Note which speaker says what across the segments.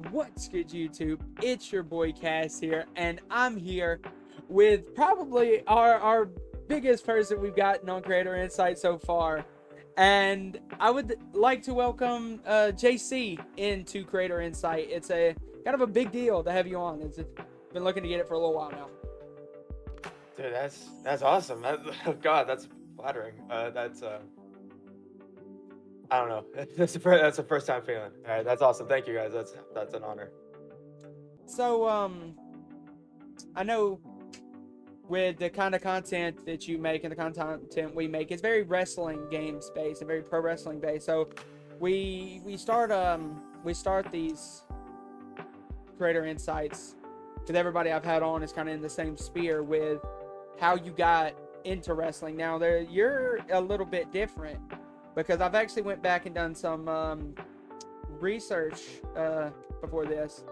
Speaker 1: What's good, YouTube? It's your boy Cass here, and I'm here with probably our biggest person we've gotten on Creator Insight so far. And I would like to welcome JC into Creator Insight. It's a kind of a big deal to have you on. It's been looking to get it for a little while now.
Speaker 2: Dude, that's awesome. Oh God, that's flattering. I don't know. That's the first time feeling. All right, that's awesome. Thank you guys. That's an honor.
Speaker 1: So I know with the kind of content that you make and the content we make, it's very wrestling games based and very pro wrestling based. So we start these Creator Insights with everybody I've had on is kind of in the same sphere with how you got into wrestling. Now you're a little bit different because I've actually went back and done some research before this.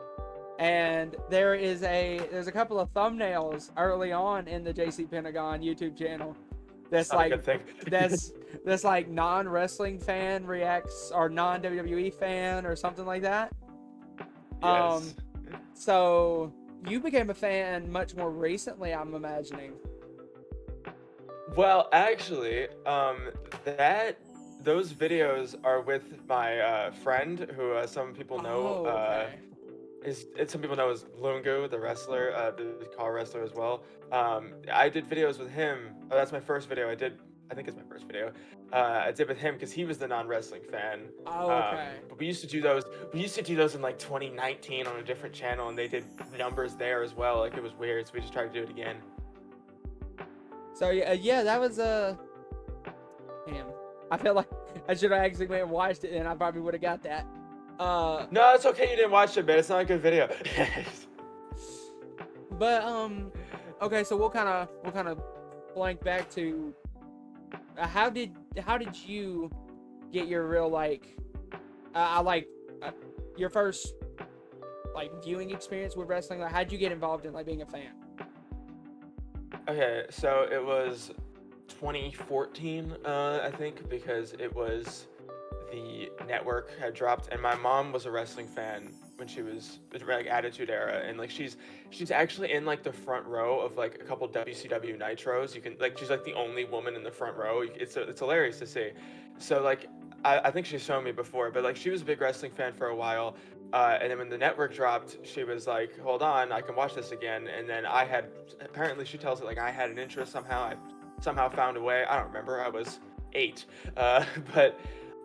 Speaker 1: And there's a couple of thumbnails early on in the JC Pentagon YouTube channel that's
Speaker 2: Not a
Speaker 1: like
Speaker 2: good thing.
Speaker 1: that's like non-wrestling fan reacts or non-WWE fan or something like that.
Speaker 2: Yes.
Speaker 1: So you became a fan much more recently, I'm imagining.
Speaker 2: Well, actually, those videos are with my friend who some people know.
Speaker 1: Oh, okay.
Speaker 2: Some people know as Lungu, the wrestler, the car wrestler as well. I did videos with him. Oh, that's my first video. I think it's my first video. I did with him because he was the non-wrestling fan.
Speaker 1: Oh, okay.
Speaker 2: But we used to do those. We used to do those in like 2019 on a different channel, and they did numbers there as well. Like it was weird, so we just tried to do it again.
Speaker 1: So yeah, that was damn. I feel like I should have actually went and watched it, and I probably would have got that.
Speaker 2: No, it's okay. You didn't watch it, man. It's not a good video.
Speaker 1: But okay, so we'll kind of blank back to how did you get your real your first like viewing experience with wrestling? Like, how'd you get involved in like being a fan?
Speaker 2: Okay, so it was 2014, I think, because it was the network had dropped, and my mom was a wrestling fan when she was like Attitude Era, and like she's actually in like the front row of like a couple WCW Nitros. You can like she's like the only woman in the front row. It's hilarious to see. So like I think she's shown me before, but like she was a big wrestling fan for a while. And then when the network dropped, she was like, "Hold on, I can watch this again." And then apparently she tells it like I had an interest somehow. I somehow found a way. I don't remember. I was 8, but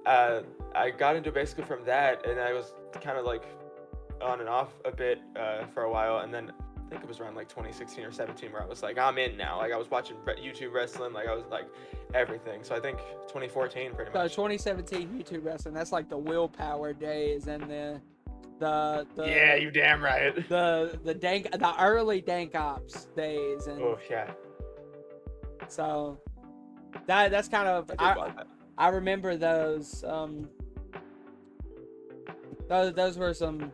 Speaker 2: I got into basically from that, and I was kind of like on and off a bit for a while, and then I think it was around like 2016 or 17 where I was like, I'm in now. Like I was watching YouTube wrestling, like I was like everything. So I think 2014 pretty much.
Speaker 1: So 2017 YouTube wrestling, that's like the willpower days and the
Speaker 2: yeah, you damn right.
Speaker 1: the early denkops days, and
Speaker 2: Oh yeah.
Speaker 1: so that's kind of I remember those. Those were some.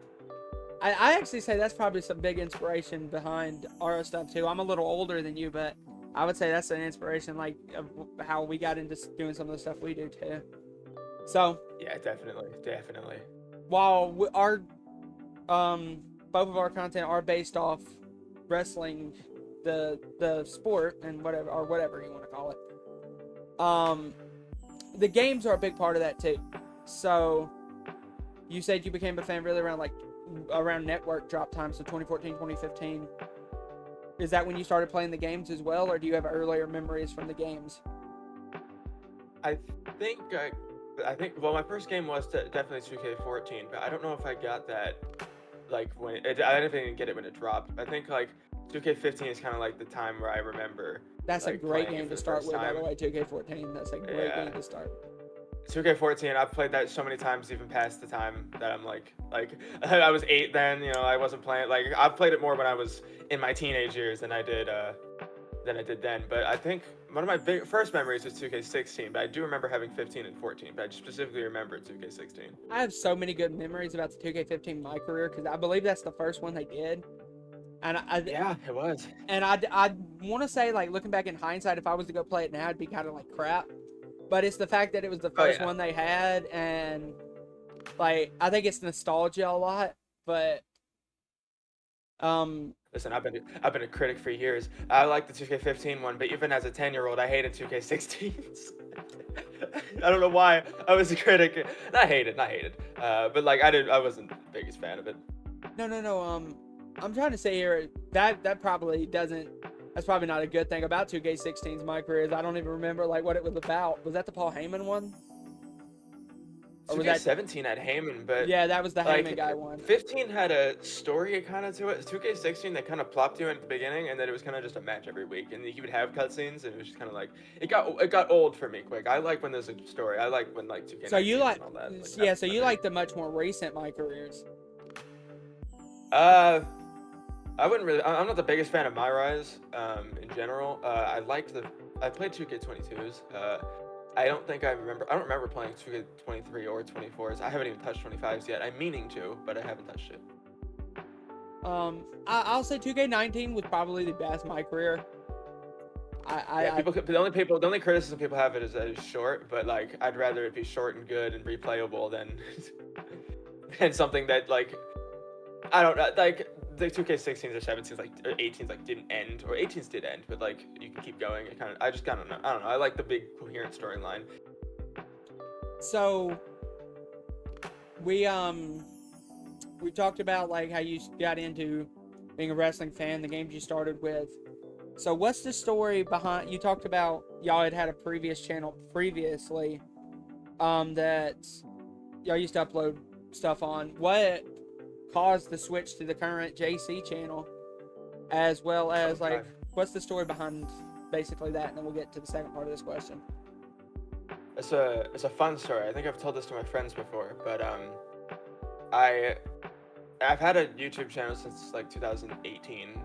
Speaker 1: I actually say that's probably some big inspiration behind our stuff too. I'm a little older than you, but I would say that's an inspiration, like of how we got into doing some of the stuff we do too. So
Speaker 2: yeah, definitely.
Speaker 1: while our both of our content are based off wrestling, the sport and whatever you want to call it, the games are a big part of that too. So you said you became a fan really around network drop time, so 2014, 2015. Is that when you started playing the games as well, or do you have earlier memories from the games?
Speaker 2: I think well, my first game was definitely 2K14, but I don't know if I got that like I didn't even get it when it dropped. I think like 2K15 is kind of like the time where I remember.
Speaker 1: That's
Speaker 2: like,
Speaker 1: a great
Speaker 2: playing it
Speaker 1: game
Speaker 2: for
Speaker 1: to
Speaker 2: the
Speaker 1: start
Speaker 2: first
Speaker 1: with, by
Speaker 2: time.
Speaker 1: the way. 2K14, that's a great game to start.
Speaker 2: 2K14, I've played that so many times, even past the time that I'm like I was 8 then. You know, I wasn't playing. Like I've played it more when I was in my teenage years than I did then. But I think one of my first memories was 2K16. But I do remember having 15 and 14. But I specifically remember 2K16.
Speaker 1: I have so many good memories about the 2K15 my career because I believe that's the first one they did. And
Speaker 2: yeah, it was.
Speaker 1: And I want to say, like, looking back in hindsight, if I was to go play it now, it'd be kind of like crap. But it's the fact that it was the first one they had, and like I think it's nostalgia a lot but
Speaker 2: Listen, I've been a critic for years. I like the 2K15 one, but even as a 10-year-old, I hated 2K16s. I don't know why. I was a critic. Not hated. But like I wasn't the biggest fan of it.
Speaker 1: no. I'm trying to say here that probably doesn't. That's probably not a good thing about 2K16's my career. Is I don't even remember like what it was about. Was that the Paul Heyman one? Or was that?
Speaker 2: 2K17 had Heyman, but
Speaker 1: Yeah, that was the Heyman
Speaker 2: like
Speaker 1: guy one.
Speaker 2: 15 had a story kind of to it. 2K16 they kind of plopped you in at the beginning, and then it was kind of just a match every week, and you would have cutscenes, and it was just kind of like it got old for me quick. I like when there's a story. I like when like 2K19
Speaker 1: So you like,
Speaker 2: and all that. Like,
Speaker 1: yeah. So you like the much more recent my careers.
Speaker 2: I wouldn't really. I'm not the biggest fan of My Rise in general. I played 2K22s. I don't remember playing 2K23 or 24s. I haven't even touched 25s yet. I'm meaning to, but I haven't touched it.
Speaker 1: I'll say 2K19 was probably the best my career.
Speaker 2: The only criticism people have it is that it's short, but like I'd rather it be short and good and replayable than than something that like I don't know, like the 2K16s or 17s like or 18s like didn't end, or 18s did end, but like you can keep going. I don't know. I like the big coherent storyline.
Speaker 1: So we talked about like how you got into being a wrestling fan, the games you started with. So what's the story behind? You talked about y'all had a previous channel previously, that y'all used to upload stuff on. What caused the switch to the current JC channel, as well as like what's the story behind basically that, and then we'll get to the second part of this question.
Speaker 2: It's a fun story. I think I've told this to my friends before, but I've had a YouTube channel since like 2018.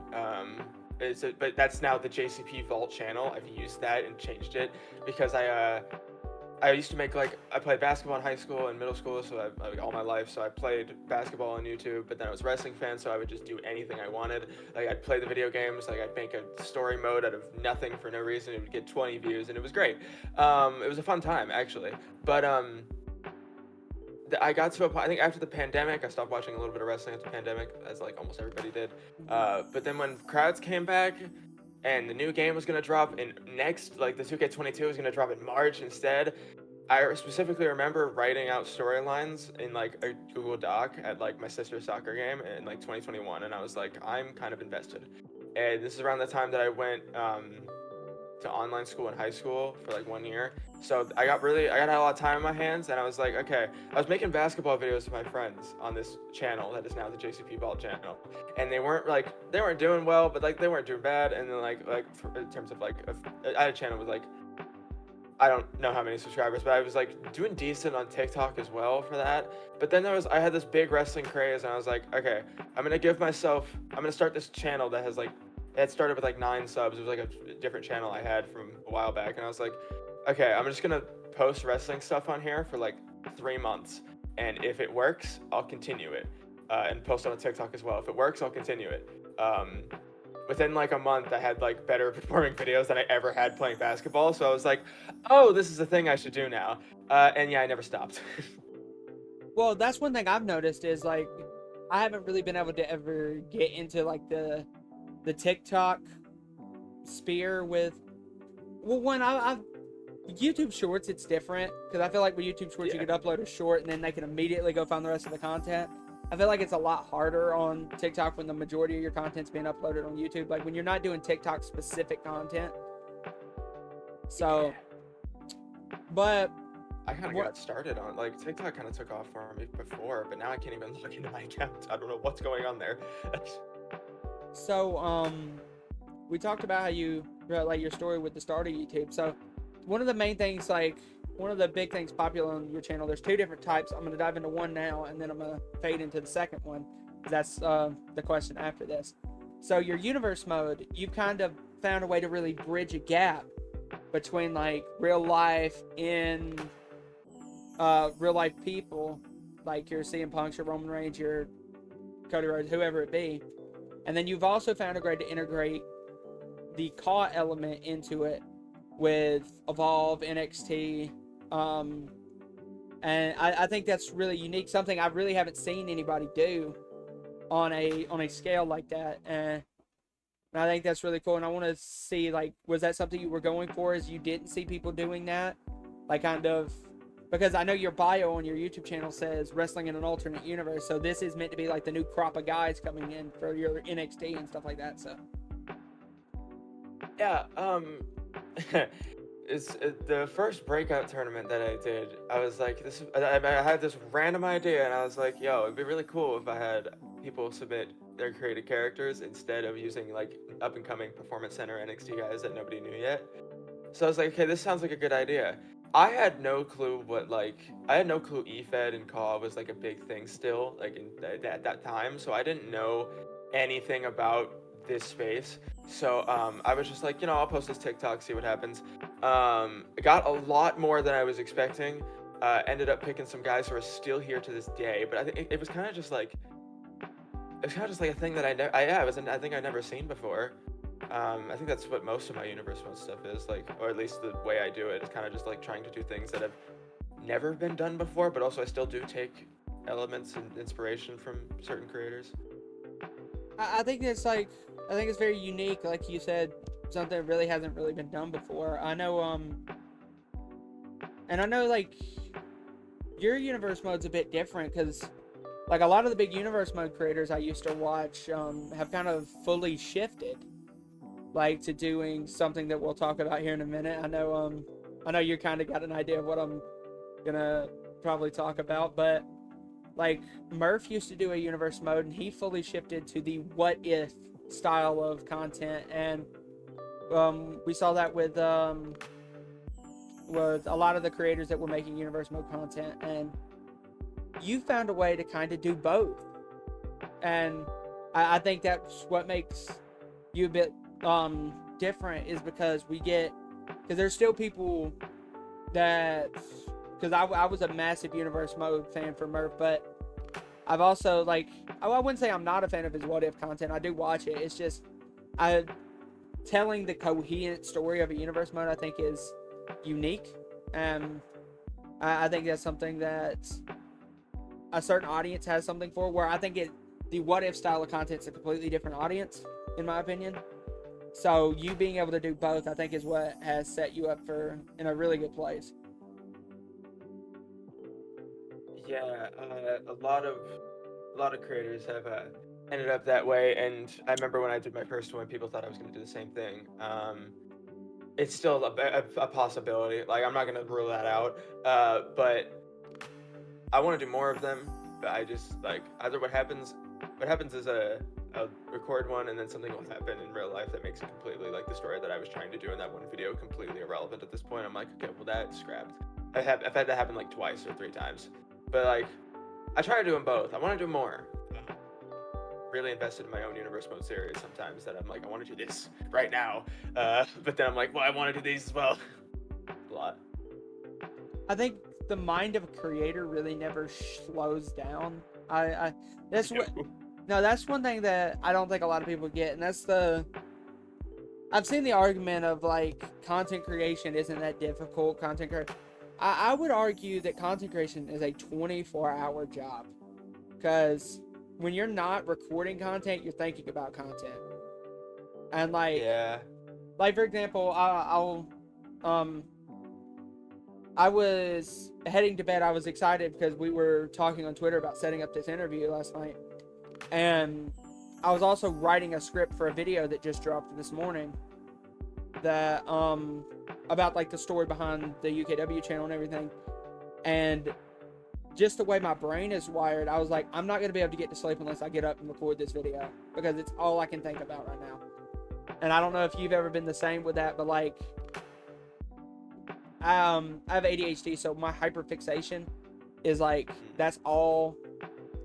Speaker 2: But that's now the JCP Vault channel. I've used that and changed it because I used to make I played basketball in high school and middle school, so all my life. So I played basketball on YouTube, but then I was a wrestling fan, so I would just do anything I wanted. Like I'd play the video games, like I'd make a story mode out of nothing for no reason. It would get 20 views, and it was great. It was a fun time actually, but I got to a point, I think after the pandemic, I stopped watching a little bit of wrestling after the pandemic, as like almost everybody did. But then when crowds came back and the new game was going to drop in next, like the 2K22 was going to drop in March instead, I specifically remember writing out storylines in like a Google Doc at like my sister's soccer game in like 2021. And I was like, I'm kind of invested. And this is around the time that I went to online school in high school for like 1 year. So I got a lot of time in my hands, and I was like, okay, I was making basketball videos with my friends on this channel that is now the JCP Vault channel, and they weren't doing well, but like they weren't doing bad. And then in terms of like, I had a channel with like, I don't know how many subscribers, but I was like doing decent on TikTok as well for that. But then I had this big wrestling craze, and I was like, okay, I'm gonna start this channel that has like, it started with like 9 subs. It was like a different channel I had from a while back, and I was like, okay, I'm just gonna post wrestling stuff on here for like 3 months, and if it works, I'll continue it, and post on TikTok as well. If it works, I'll continue it. Within like a month, I had like better performing videos than I ever had playing basketball, so I was like, oh, this is a thing I should do now. And yeah, I never stopped.
Speaker 1: Well, that's one thing I've noticed is like I haven't really been able to ever get into like the TikTok sphere with, well, when I've YouTube Shorts, it's different because I feel like with YouTube Shorts you could upload a short and then they can immediately go find the rest of the content. I feel like it's a lot harder on TikTok when the majority of your content's being uploaded on YouTube, like when you're not doing TikTok specific content. So, but
Speaker 2: I kind of got started on like TikTok kind of took off for me before, but now I can't even look into my account. I don't know what's going on there.
Speaker 1: So, we talked about how you like your story with the start of YouTube. So, one of the main things, like one of the big things popular on your channel, there's 2 different types. I'm gonna dive into one now, and then I'm gonna fade into the second one. That's the question after this. So, your universe mode, you've kind of found a way to really bridge a gap between like real life and real life people, like your CM Punks, your Roman Reigns, your Cody Rhodes, whoever it be. And then you've also found a way to integrate the CAW element into it with Evolve, NXT, and I think that's really unique. Something I really haven't seen anybody do on a scale like that. And I think that's really cool. And I want to see, like, was that something you were going for, as you didn't see people doing that? Like, kind of, because I know your bio on your YouTube channel says wrestling in an alternate universe. So this is meant to be like the new crop of guys coming in for your NXT and stuff like that. So
Speaker 2: Yeah, it's the first breakout tournament that I did. I was like, I had this random idea, and I was like, yo, it'd be really cool if I had people submit their created characters instead of using like up and coming Performance Center NXT guys that nobody knew yet. So I was like, okay, this sounds like a good idea. I had no clue I had no clue EFED and CAW was like a big thing still, like at that time. So I didn't know anything about this space. So I was just like, I'll post this TikTok, see what happens. Got a lot more than I was expecting. Ended up picking some guys who are still here to this day. But I think it was kind of just like, a thing that I think I'd never seen before. I think that's what most of my universe mode stuff is like, or at least the way I do it is kind of just like trying to do things that have never been done before, but also I still do take elements and inspiration from certain creators.
Speaker 1: I think it's like, I think it's very unique. Like you said, something that really hasn't really been done before. I know, and I know like your universe mode's a bit different, because like a lot of the big universe mode creators I used to watch have kind of fully shifted, like, to doing something that we'll talk about here in a minute. I know you kind of got an idea of what I'm gonna probably talk about, but like Murph used to do a universe mode, and he fully shifted to the what if style of content, and we saw that with a lot of the creators that were making universe mode content, and you found a way to kind of do both. And I think that's what makes you a bit different, is because there's still people that, because I was a massive universe mode fan for Murph, but I've also, like, I wouldn't say I'm not a fan of his what if content. I do watch it. It's just telling the coherent story of a universe mode, I think, is unique, and I think that's something that a certain audience has something for, where I think the what if style of content is a completely different audience, in my opinion. So you being able to do both, I think, is what has set you up in a really good place.
Speaker 2: Yeah, a lot of creators have ended up that way, and I remember when I did my first one, people thought I was going to do the same thing. It's still a possibility. Like, I'm not going to rule that out, but I want to do more of them. But I just, like, either what happens is I'll record one, and then something will happen in real life that makes it completely, like, the story that I was trying to do in that one video, completely irrelevant at this point. I'm like, okay, well, that's scrapped. I've had that happen like 2 or 3 times, but like, I try to do them both. I want to do more. Really invested in my own universe mode series sometimes, that I'm like, I want to do this right now, but then I'm like, well, I want to do these as well. A lot.
Speaker 1: I think the mind of a creator really never slows down. That's one thing that I don't think a lot of people get, and I've seen the argument of, like, content creation isn't that difficult. I would argue that content creation is a 24-hour job, because when you're not recording content, you're thinking about content. And like,
Speaker 2: Yeah.
Speaker 1: Like, for example, I was heading to bed. I was excited because we were talking on Twitter about setting up this interview last night, and I was also writing a script for a video that just dropped this morning, that about, like, the story behind the UKW channel and everything. And just the way my brain is wired, I was like, I'm not going to be able to get to sleep unless I get up and record this video, because it's all I can think about right now. And I don't know if you've ever been the same with that, but, like, I have ADHD, so my hyperfixation is, like, that's all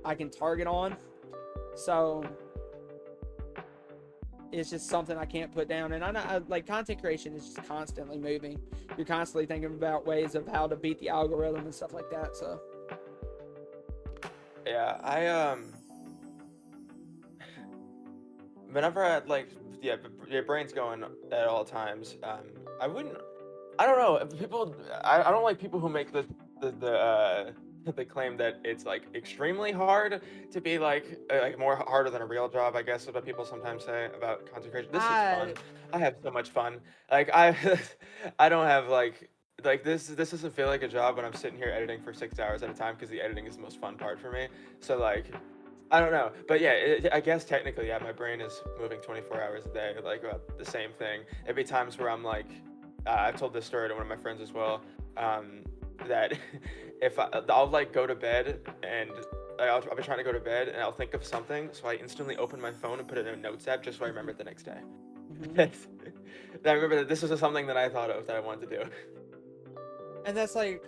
Speaker 1: I can target on. So it's just something I can't put down. And I know, like, content creation is just constantly moving. You're constantly thinking about ways of how to beat the algorithm and stuff like that. So
Speaker 2: yeah, whenever your brain's going at all times. I don't know, I don't like people who make the they claim that it's like extremely hard to be like more harder than a real job, I guess is what people sometimes say about content creation. This is
Speaker 1: I
Speaker 2: fun. I have so much fun. Like I I don't have like this doesn't feel like a job when I'm sitting here editing for 6 hours at a time, because the editing is the most fun part for me. So like I don't know, but yeah, I guess technically, yeah, my brain is moving 24 hours a day, like about the same thing. There'd be times where I'm like, I've told this story to one of my friends as well, that if I'll like go to bed and like, I'll be trying to go to bed and I'll think of something, so I instantly open my phone and put it in a notes app just so I remember it the next day.
Speaker 1: Mhm.
Speaker 2: I remember that this was something that I thought of that I wanted to do.
Speaker 1: And that's like,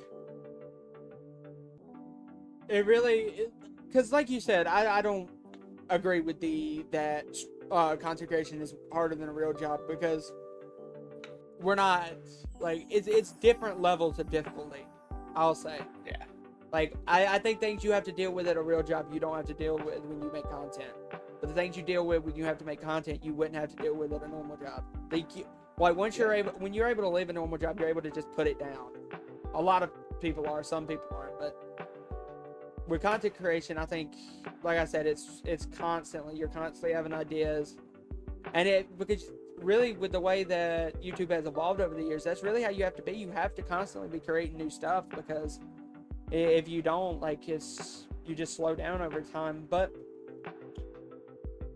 Speaker 1: it really, because like you said, I don't agree with that content creation is harder than a real job, because we're not, like, it's different levels of difficulty, I'll say.
Speaker 2: Yeah.
Speaker 1: Like, I think things you have to deal with at a real job you don't have to deal with when you make content. But the things you deal with when you have to make content you wouldn't have to deal with at a normal job. Like once you're able, when you're able to leave a normal job, you're able to just put it down. A lot of people are, some people aren't, but with content creation, I think, like I said, it's constantly, you're constantly having ideas, and because really with the way that YouTube has evolved over the years, that's really how you have to be. You have to constantly be creating new stuff, because if you don't, like, you just slow down over time. But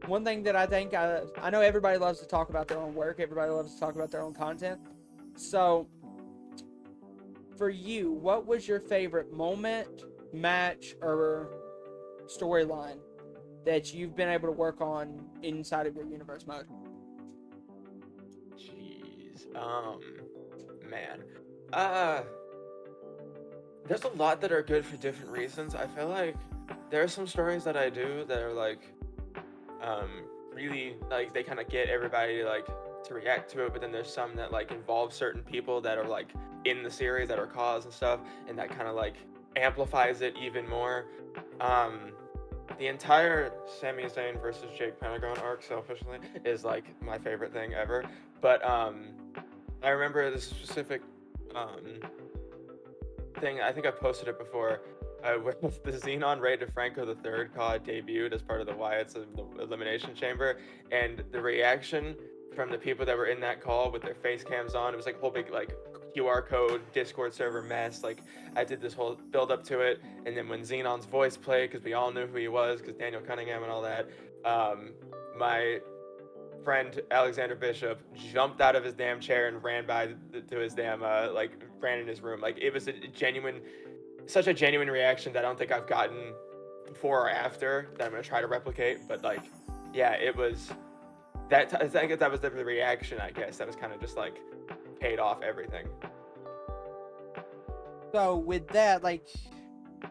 Speaker 1: one thing that I think, I know everybody loves to talk about their own work, everybody loves to talk about their own content. So for you, what was your favorite moment, match, or storyline that you've been able to work on inside of your universe mode?
Speaker 2: Jeez. Man. Uh, there's a lot that are good for different reasons. I feel like there are some stories that I do that are like, um, really like they kind of get everybody like to react to it, but then there's some that like involve certain people that are like in the series that are cause and stuff, and that kind of like amplifies it even more. Um, the entire Sami Zayn versus Jake Pentagon arc, selfishly, is like my favorite thing ever. But I remember this specific um, thing. I think I've posted it before. With the Xenon Ray DeFranco III COD debuted as part of the Wyatts of the Elimination Chamber, and the reaction from the people that were in that call with their face cams on, it was like a whole big like QR code Discord server mess. Like I did this whole build up to it, and then when Xenon's voice played, because we all knew who he was, because Daniel Cunningham and all that, my friend Alexander Bishop jumped out of his damn chair and ran to his damn like ran in his room. Like it was a genuine, such a genuine reaction that I don't think I've gotten before or after that I'm gonna try to replicate. But like, yeah, it was that. I think that was the reaction. I guess that was kind of just like paid off everything.
Speaker 1: So with that, like,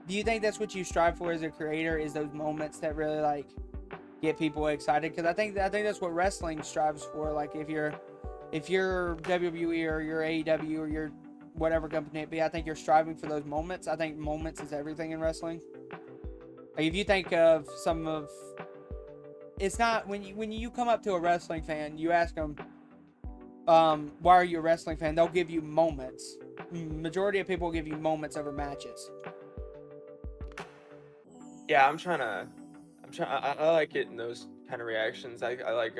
Speaker 1: do you think that's what you strive for as a creator, is those moments that really like get people excited? Because I think that's what wrestling strives for. Like if you're WWE or you're AEW or you're whatever company it be, I think you're striving for those moments. I think moments is everything in wrestling. Like if you think of some of, it's not when you come up to a wrestling fan, you ask them, why are you a wrestling fan? They'll give you moments. Majority of people give you moments over matches.
Speaker 2: Yeah, I like getting those kind of reactions. I like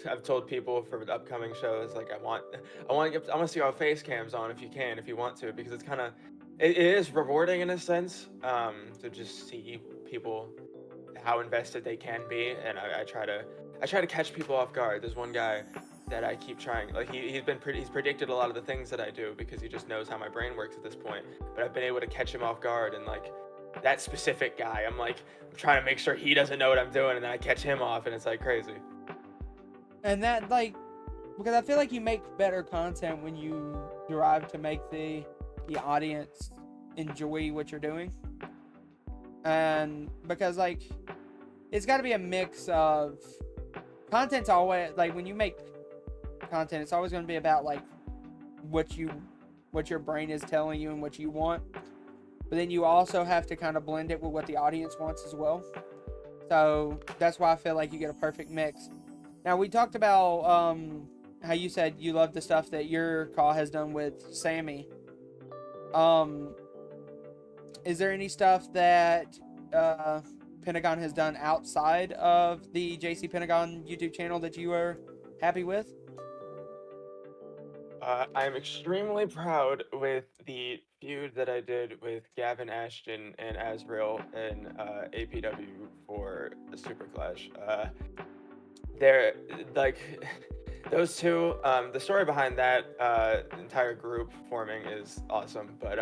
Speaker 2: I've told people for the upcoming shows, like I want to see our face cams on if you want to, because it's kind of it is rewarding in a sense, to just see people how invested they can be, and I try to catch people off guard. There's one guy that I keep trying, like he's predicted a lot of the things that I do because he just knows how my brain works at this point, but I've been able to catch him off guard, and like that specific guy, I'm trying to make sure he doesn't know what I'm doing, and then I catch him off, and it's like crazy.
Speaker 1: And that, like, because I feel like you make better content when you drive to make the audience enjoy what you're doing. And because like it's got to be a mix of content's always like, when you make content, it's always going to be about like what your brain is telling you and what you want. But then you also have to kind of blend it with what the audience wants as well. So that's why I feel like you get a perfect mix. Now, we talked about how you said you love the stuff that your call has done with Sami. is there any stuff that Pentagon has done outside of the JC Pentagon YouTube channel that you are happy with?
Speaker 2: I'm extremely proud with the feud that I did with Gavin Ashton and Azrael in APW for the Super Clash. They're like those two. The story behind that entire group forming is awesome, but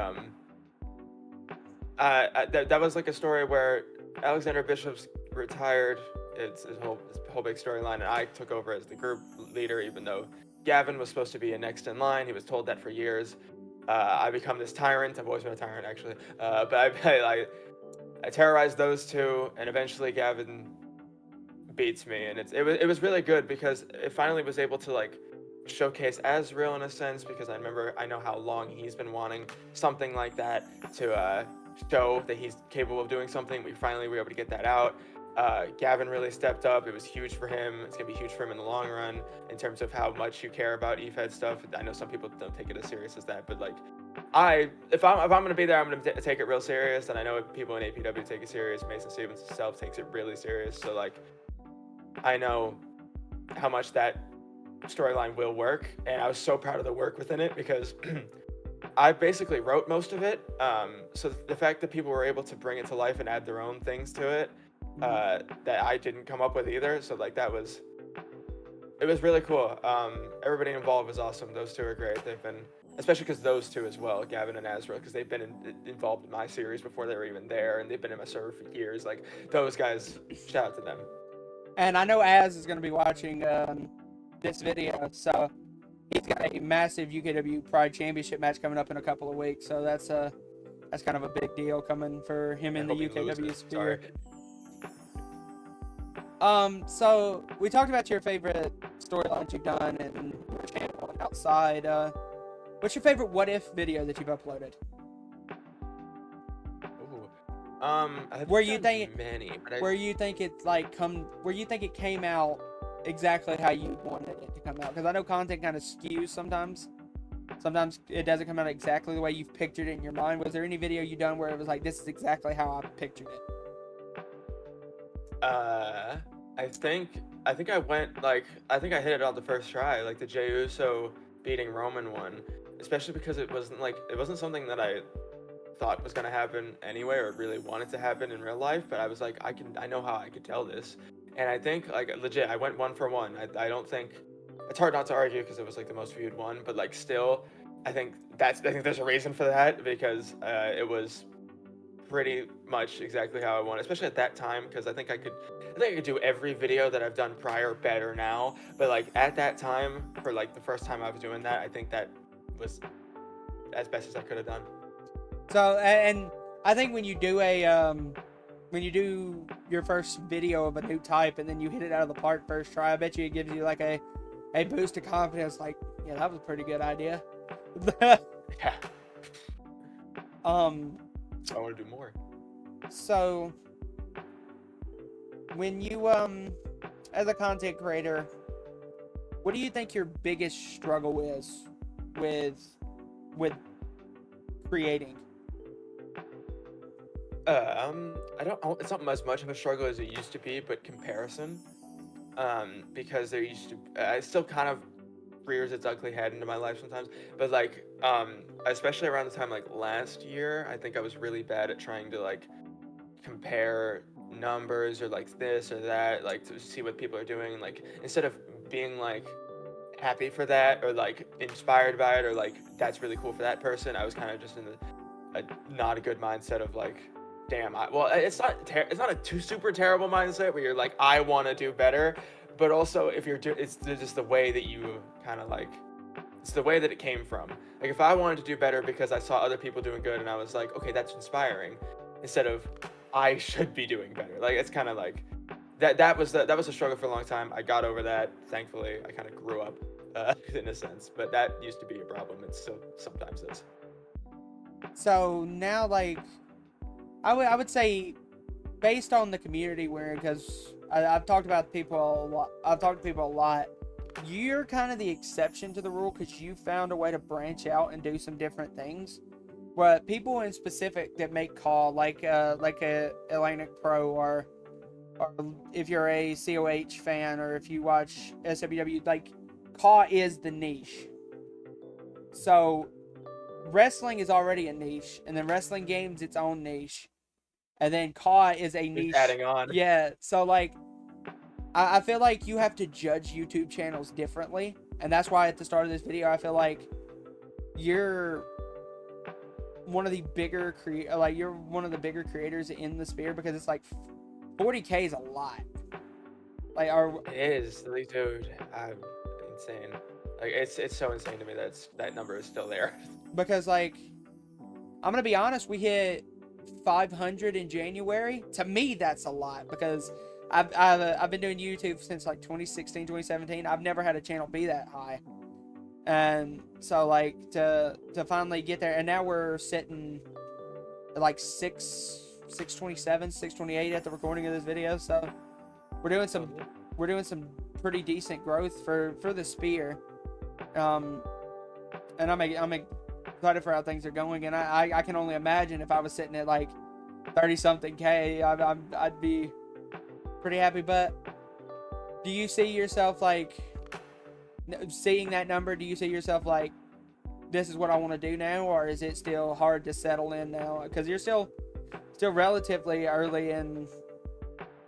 Speaker 2: that was like a story where Alexander Bishop's retired. It's his whole big storyline, and I took over as the group leader, even though Gavin was supposed to be a next in line. He was told that for years. I become this tyrant. I've always been a tyrant, actually. But I terrorized those two, and eventually Gavin beats me, and it was really good because it finally was able to like showcase Azrael in a sense, because I know how long he's been wanting something like that to show that he's capable of doing something. We finally were able to get that out. Gavin really stepped up. It was huge for him. It's gonna be huge for him in the long run in terms of how much you care about EFED stuff. I know some people don't take it as serious as that, but like if I'm gonna be there, I'm gonna take it real serious. And I know people in APW take it serious. Mason Stevens himself takes it really serious. So like, I know how much that storyline will work, and I was so proud of the work within it because I basically wrote most of it. So the fact that people were able to bring it to life and add their own things to it, that I didn't come up with either. So like it was really cool. Everybody involved was awesome. Those two are great. They've been, especially because those two as well, Gavin and Azrael, because they've been involved in my series before they were even there, and they've been in my server for years. Like those guys, shout out to them.
Speaker 1: And I know Az is going to be watching this video, so he's got a massive UKW Pride Championship match coming up in a couple of weeks. So that's kind of a big deal coming for him in the UKW sphere. So we talked about your favorite storylines you've done and your channel and outside. What's your favorite what if video that you've uploaded?
Speaker 2: Where you think
Speaker 1: it came out exactly how you wanted it to come out? Because I know content kind of skews sometimes. Sometimes it doesn't come out exactly the way you've pictured it in your mind. Was there any video you done where it was like, this is exactly how I pictured it?
Speaker 2: I think I went like, I think I hit it on the first try, like the Jey Uso beating Roman one, especially because it wasn't something that I thought was gonna happen anyway, or really wanted to happen in real life, but I was like, I know how I could tell this, and I think like legit, I went 1 for 1. I don't think it's hard not to argue because it was like the most viewed one, but like still, I think there's a reason for that, because it was pretty much exactly how I wanted, especially at that time, because I think I could do every video that I've done prior better now, but like at that time, for like the first time I was doing that, I think that was as best as I could have done.
Speaker 1: So, and I think when you do your first video of a new type and then you hit it out of the park first try, I bet you it gives you like a boost of confidence. Like, yeah, that was a pretty good idea.
Speaker 2: Yeah. I want to do more.
Speaker 1: So, when you as a content creator, what do you think your biggest struggle is with creating?
Speaker 2: It's not as much of a struggle as it used to be, but comparison. Because there used to, I still kind of rears its ugly head into my life sometimes, but like, especially around the time like last year, I think I was really bad at trying to like compare numbers or like this or that, like to see what people are doing, and like instead of being like happy for that or like inspired by it or like that's really cool for that person, I was kind of just in not a good mindset of like, damn, it's not a too super terrible mindset where you're like, I want to do better, but also if it's just the way that you kind of like, it's the way that it came from. Like if I wanted to do better because I saw other people doing good and I was like, okay, that's inspiring, instead of I should be doing better. Like it's kind of like that was a struggle for a long time. I got over that, thankfully. I kind of grew up in a sense, but that used to be a problem. It still sometimes is.
Speaker 1: So now, like, I would say, based on the community we're in, because I've talked about people a lot. I've talked to people a lot. You're kind of the exception to the rule because you found a way to branch out and do some different things. But people in specific that make call, like a Atlantic Pro, or if you're a COH fan, or if you watch SWW, like CAW is the niche. So wrestling is already a niche, and then wrestling games its own niche, and then CAW is a niche.
Speaker 2: Just adding on.
Speaker 1: Yeah. So like, I feel like you have to judge YouTube channels differently, and that's why at the start of this video I feel like you're one of the bigger you're one of the bigger creators in the sphere, because it's like 40K is a lot. Like,
Speaker 2: it is, like, dude, I'm insane. Like, it's so insane to me that number is still there.
Speaker 1: Because like, I'm gonna be honest, we hit 500 in January. To me, that's a lot, because I've been doing YouTube since like 2016, 2017. I've never had a channel be that high. And so like to finally get there, and now we're sitting at like 627, 628 at the recording of this video. So we're doing some pretty decent growth for the spear. And I'm excited for how things are going, and I can only imagine if I was sitting at like 30 something K, I'd be pretty happy. But do you see yourself like seeing that number? Do you see yourself like, this is what I want to do now, or is it still hard to settle in now, because you're still relatively early in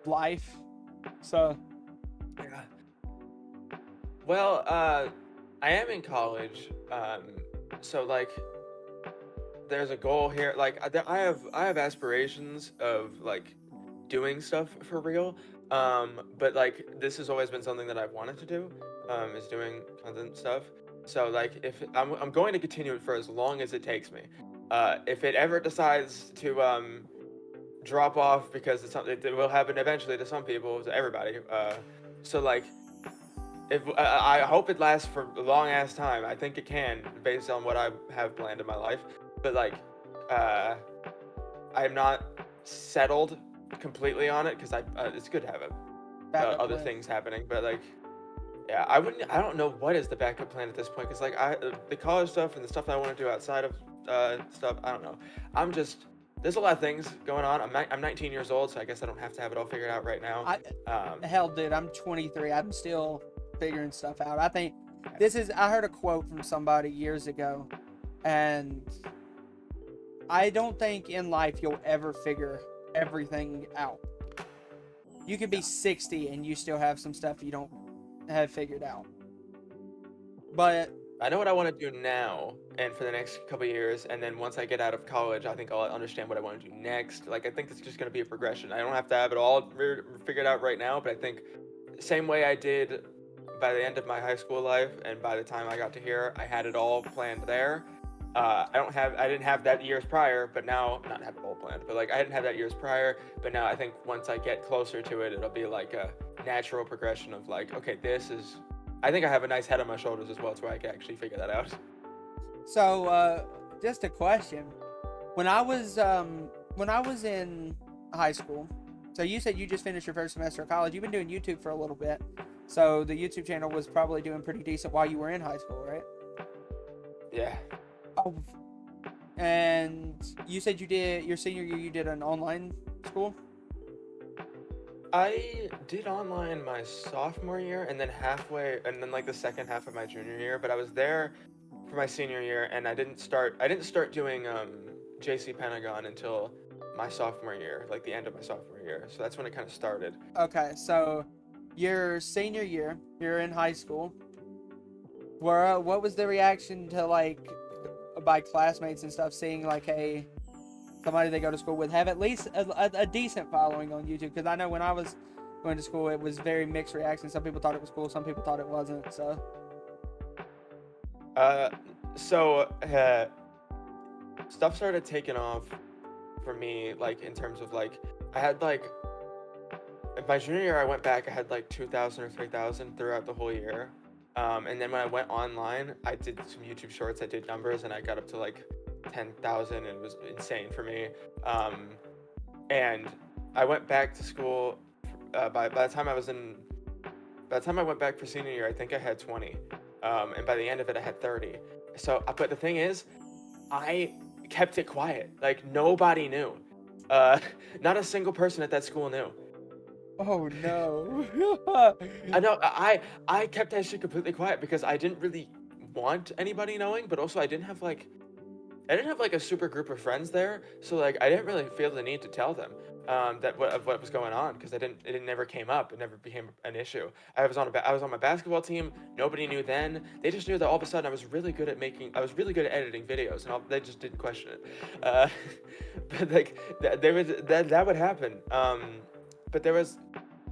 Speaker 1: life? So
Speaker 2: Yeah. Well, I am in college, so like, there's a goal here. Like, I have aspirations of like doing stuff for real. But like, this has always been something that I've wanted to do, is doing content stuff. So like, if I'm going to continue it for as long as it takes me. If it ever decides to drop off, because it will happen eventually to some people, to everybody. So like, if I hope it lasts for a long ass time. I think it can, based on what I have planned in my life. But like, I'm not settled completely on it, because it's good to have other things happening. But like, yeah, I don't know what is the backup plan at this point, because like, the college stuff and the stuff that I want to do outside of stuff, I don't know. There's a lot of things going on. I'm 19 years old, so I guess I don't have to have it all figured out right now.
Speaker 1: Hell, dude, I'm 23. I'm still figuring stuff out. I think I heard a quote from somebody years ago, and I don't think in life you'll ever figure everything out. You could be 60 and you still have some stuff you don't have figured out. But
Speaker 2: I know what I want to do now and for the next couple of years, and then once I get out of college, I think I'll understand what I want to do next. Like, I think it's just going to be a progression. I don't have to have it all figured out right now, but I think same way I did by the end of my high school life, and by the time I got to here, I had it all planned there. I didn't have that years prior, but now, not have it all planned, but like, I didn't have that years prior, but now I think once I get closer to it, it'll be like a natural progression of like, okay, I think I have a nice head on my shoulders as well, to where I can actually figure that out.
Speaker 1: So, just a question. When I was in high school, so you said you just finished your first semester of college. You've been doing YouTube for a little bit, so the YouTube channel was probably doing pretty decent while you were in high school, right?
Speaker 2: Yeah.
Speaker 1: Oh, and you said you did your senior year. You did an online school.
Speaker 2: I did online my sophomore year, and then like the second half of my junior year. But I was there for my senior year, and I didn't start doing JC Pentagon until my sophomore year, like the end of my sophomore year. So that's when it kind of started.
Speaker 1: Okay, so your senior year, you're in high school. What was the reaction to, like, by classmates and stuff, seeing like somebody they go to school with have at least a decent following on YouTube? Because I know when I was going to school, it was very mixed reaction. Some people thought it was cool, some people thought it wasn't. So
Speaker 2: stuff started taking off for me, like, in terms of like, I had like, in my junior year, I went back, I had like 2,000 or 3,000 throughout the whole year. And then when I went online, I did some YouTube shorts, I did numbers, and I got up to like 10,000, and it was insane for me. And I went back to school, by the time I went back for senior year, I think I had 20. And by the end of it, I had 30. So, but the thing is, I kept it quiet. Like nobody knew. Not a single person at that school knew.
Speaker 1: Oh no.
Speaker 2: I know. I kept that shit completely quiet because I didn't really want anybody knowing, but also I didn't have like a super group of friends there, so like I didn't really feel the need to tell them what was going on because it never came up. It never became an issue. I was on my basketball team. Nobody knew then. They just knew that all of a sudden I was really good at editing videos, and they just didn't question it. But like that would happen. But there was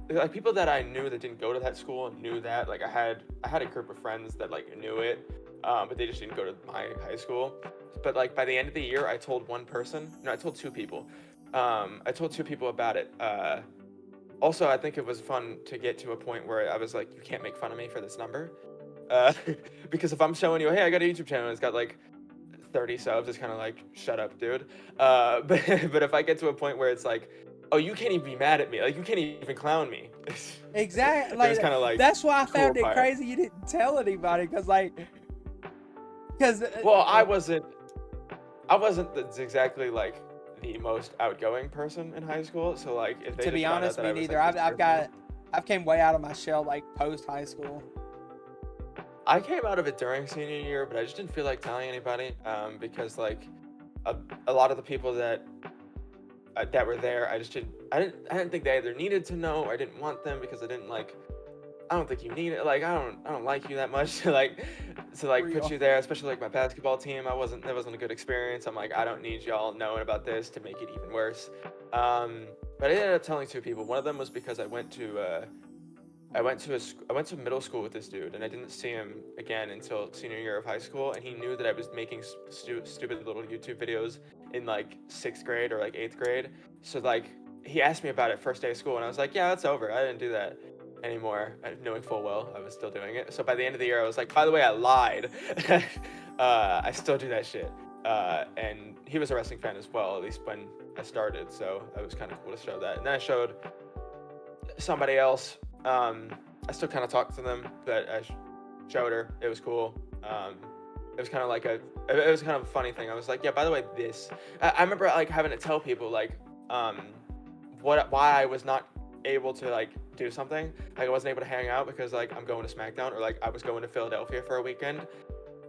Speaker 2: like people that I knew that didn't go to that school and knew that. Like I had a group of friends that like knew it, but they just didn't go to my high school. But like by the end of the year, I told I told two people. I told two people about it. Also, I think it was fun to get to a point where I was like, you can't make fun of me for this number. Because if I'm showing you, hey, I got a YouTube channel, it's got like 30 subs, it's kind of like, shut up, dude. But if I get to a point where it's like, oh, you can't even be mad at me, like you can't even clown me.
Speaker 1: Exactly.
Speaker 2: It was kind of like,
Speaker 1: that's why I
Speaker 2: cool
Speaker 1: found it
Speaker 2: part.
Speaker 1: crazy you didn't tell anybody, because
Speaker 2: Well, I wasn't exactly like the most outgoing person in high school, so like if they
Speaker 1: to
Speaker 2: just
Speaker 1: be
Speaker 2: found out
Speaker 1: honest,
Speaker 2: that
Speaker 1: me
Speaker 2: I was
Speaker 1: neither.
Speaker 2: like this
Speaker 1: I've came way out of my shell like post high school.
Speaker 2: I came out of it during senior year, but I just didn't feel like telling anybody, because like a lot of the people that were there, I didn't think they either needed to know or I didn't want them because I don't think you need it. Like I don't like you that much to put you there, especially like my basketball team. That wasn't a good experience. I'm like, I don't need y'all knowing about this to make it even worse. But I ended up telling two people. One of them was because I went to middle school with this dude, and I didn't see him again until senior year of high school. And he knew that I was making stupid little YouTube videos in like 6th grade or like 8th grade. So like he asked me about it first day of school, and I was like, yeah, that's over. I didn't do that anymore, knowing full well I was still doing it. So by the end of the year, I was like, by the way, I lied. I still do that shit. And he was a wrestling fan as well, at least when I started. So that was kind of cool to show that. And then I showed somebody else. I still kind of talked to them, but I showed her. It was cool. It was kind of like it was kind of a funny thing. I was like, yeah, by the way, I remember like having to tell people like, why I was not able to like do something. Like I wasn't able to hang out because like I'm going to SmackDown, or like I was going to Philadelphia for a weekend.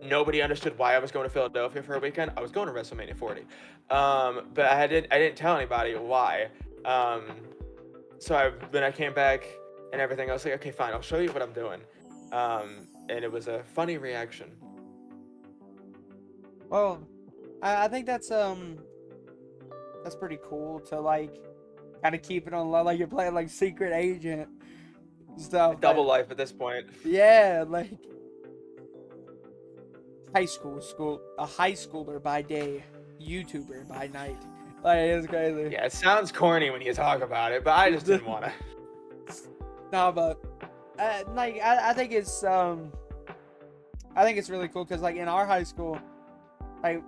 Speaker 2: Nobody understood why I was going to Philadelphia for a weekend. I was going to WrestleMania 40. But I didn't tell anybody why. So when I came back and everything, I was like, okay, fine, I'll show you what I'm doing. And it was a funny reaction.
Speaker 1: Well, I think that's pretty cool to like kind of keep it on low, like you're playing like secret agent stuff.
Speaker 2: Double life at this point.
Speaker 1: Yeah, like a high schooler by day, YouTuber by night. Like it's crazy.
Speaker 2: Yeah, it sounds corny when you talk about it, but I just didn't want to.
Speaker 1: No, but like I think it's really cool because like in our high school, like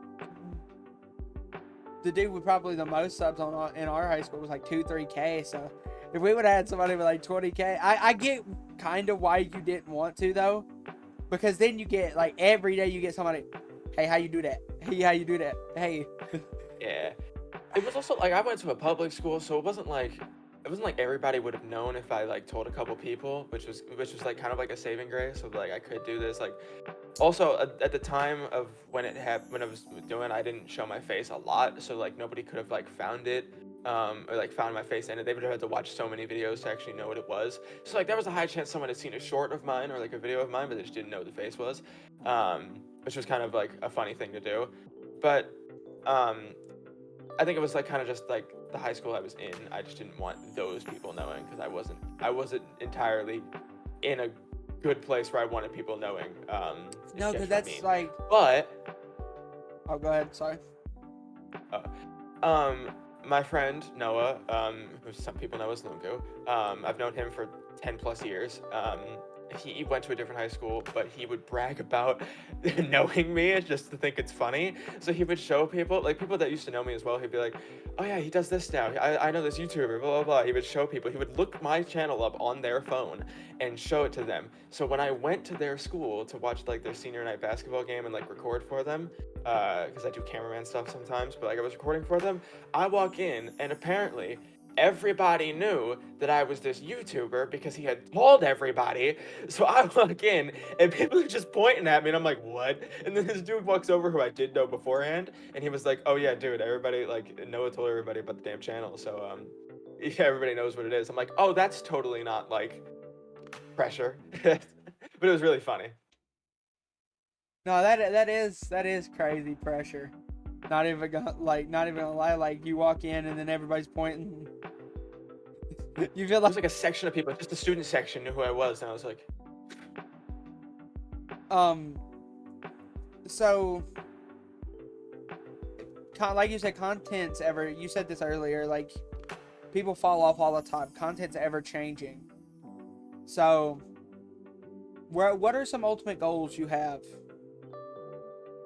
Speaker 1: the dude with probably the most subs in our high school was like 2-3K. So if we would have had somebody with like 20K, I get kind of why you didn't want to though, because then you get like every day you get somebody, hey, how you do that? Hey, how you do that? Hey.
Speaker 2: Yeah. It was also like I went to a public school, so it wasn't like everybody would have known if I like told a couple people, which was like kind of like a saving grace. So like I could do this. Like also at the time of when it happened, when I was doing, I didn't show my face a lot, so like nobody could have like found it, or like found my face in it. They would have had to watch so many videos to actually know what it was. So like there was a high chance someone had seen a short of mine or like a video of mine, but they just didn't know who the face was, which was kind of like a funny thing to do. But I think it was like kind of just like the high school I was in. I just didn't want those people knowing because I wasn't entirely in a good place where I wanted people knowing.
Speaker 1: No, because that's like.
Speaker 2: But.
Speaker 1: Oh, go ahead. Sorry.
Speaker 2: My friend Noah, who some people know as Lungu, I've known him for 10 plus years. he went to a different high school, but he would brag about knowing me just to think it's funny. So he would show people, like people that used to know me as well. He'd be like, "Oh yeah, he does this now. I know this YouTuber, blah blah blah." He would show people. He would look my channel up on their phone and show it to them. So when I went to their school to watch like their senior night basketball game and like record for them, because I do cameraman stuff sometimes, but like I was recording for them, I walk in and apparently everybody knew that I was this YouTuber because he had told everybody. So I walk in and people are just pointing at me and I'm like, what? And then this dude walks over who I did know beforehand and he was like, oh yeah, dude, everybody, like, Noah told everybody about the damn channel. So, yeah, everybody knows what it is. I'm like, oh, that's totally not like pressure. But it was really funny.
Speaker 1: No, that is crazy pressure. Not even gonna lie. Like you walk in and then everybody's pointing. You feel
Speaker 2: There was
Speaker 1: like
Speaker 2: like a section of people, just the student section knew who I was, and I was like,
Speaker 1: So, like you said, content's ever. You said this earlier. Like people fall off all the time. Content's ever changing. So, what are some ultimate goals you have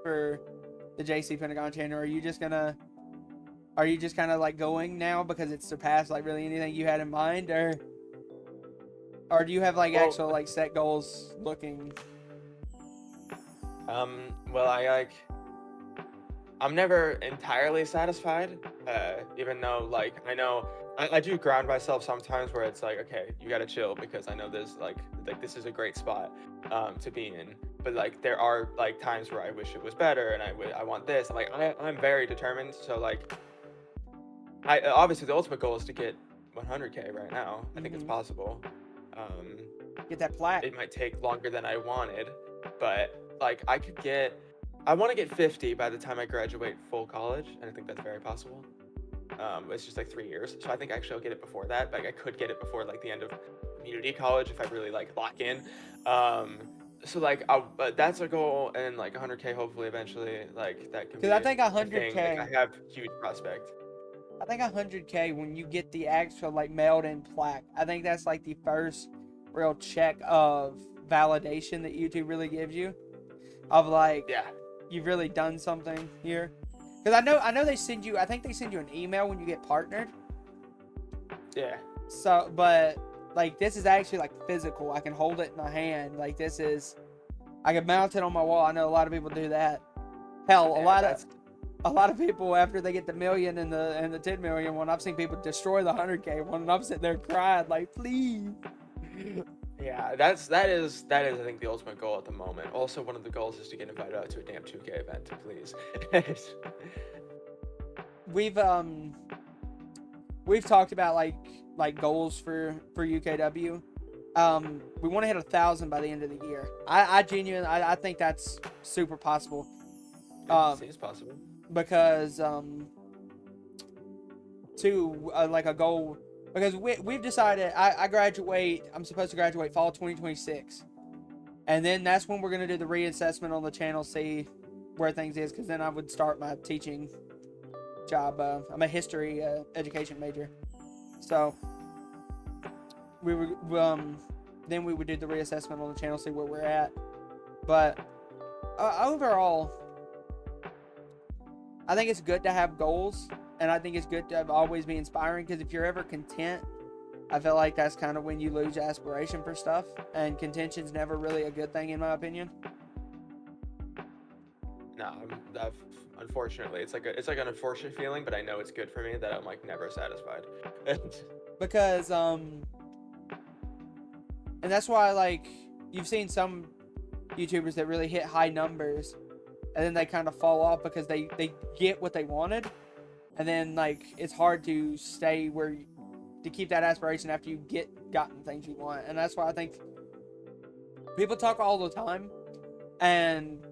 Speaker 1: for the JC Pentagon channel? Are you just kind of like going now because it's surpassed like really anything you had in mind, or do you have like
Speaker 2: Well-
Speaker 1: actual like set goals looking?
Speaker 2: well, I'm never entirely satisfied, even though, like, I know I do ground myself sometimes where it's like, okay, you gotta chill because I know there's like this is a great spot to be in. But like there are like times where I wish it was better and I want this. And, like I'm very determined. So like I obviously the ultimate goal is to get 100K right now. I think it's possible.
Speaker 1: Get that plaque.
Speaker 2: It might take longer than I wanted, but like I want to get 50 by the time I graduate full college, and I think that's very possible. It's just like 3 years, so I think actually I'll get it before that. Like I could get it before like the end of community college if I really like lock in. So like but that's a goal, and like 100K hopefully eventually, like that can be.
Speaker 1: Because I think
Speaker 2: a
Speaker 1: 100K.
Speaker 2: thing. Like, I have huge prospect.
Speaker 1: I think 100K when you get the actual like mailed in plaque. I think that's like the first real check of validation that YouTube really gives you, of like
Speaker 2: Yeah.
Speaker 1: you've really done something here. Because I know they send you. I think they send you an email when you get partnered.
Speaker 2: Yeah.
Speaker 1: So, but like this is actually like physical. I can hold it in my hand. Like this is, I can mount it on my wall. I know a lot of people do that. Hell,
Speaker 2: Yeah,
Speaker 1: a lot of people after they get the million and the 10 million one, I've seen people destroy the 100K one, and I'm sitting there crying like, please.
Speaker 2: Yeah, that is I think the ultimate goal at the moment. Also, one of the goals is to get invited out to a damn 2K event, please.
Speaker 1: We've talked about like goals for UKW. We want to hit 1,000 by the end of the year. I genuinely I think that's super possible.
Speaker 2: Seems possible.
Speaker 1: Because to like a goal, because we've decided I graduate. I'm supposed to graduate fall 2026, and then that's when we're gonna do the reassessment on the channel, see where things is. Because then I would start my teaching job. I'm a history education major, so we would then we would do the reassessment on the channel, see where we're at. But overall, I think it's good to have goals, and I think it's good to always be inspiring, because if you're ever content, I feel like that's kind of when you lose aspiration for stuff, and contention's never really a good thing in my opinion.
Speaker 2: No, unfortunately, it's like an unfortunate feeling, but I know it's good for me that I'm like never satisfied.
Speaker 1: Because and that's why like you've seen some YouTubers that really hit high numbers, and then they kind of fall off because they get what they wanted, and then like it's hard to stay to keep that aspiration after you gotten things you want. And that's why I think people talk all the time, and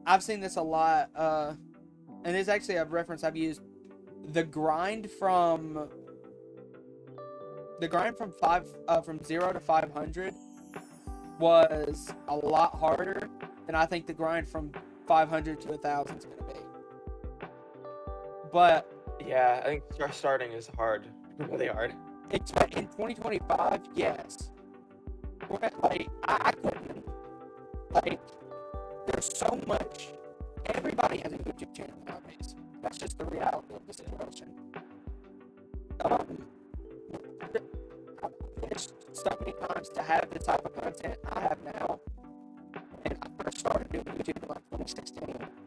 Speaker 1: I've seen this a lot, and it's actually a reference I've used. The grind from 0 to 500 was a lot harder than I think the grind from 500 to 1,000 is going to be. But
Speaker 2: yeah, I think starting is hard, really hard.
Speaker 1: in 2025, yes. Like, I couldn't. Like, there's so much. Everybody has a YouTube channel nowadays. That's just the reality of the situation. I've wished so many times to have the type of content I have now. And I first started doing YouTube in like 2016.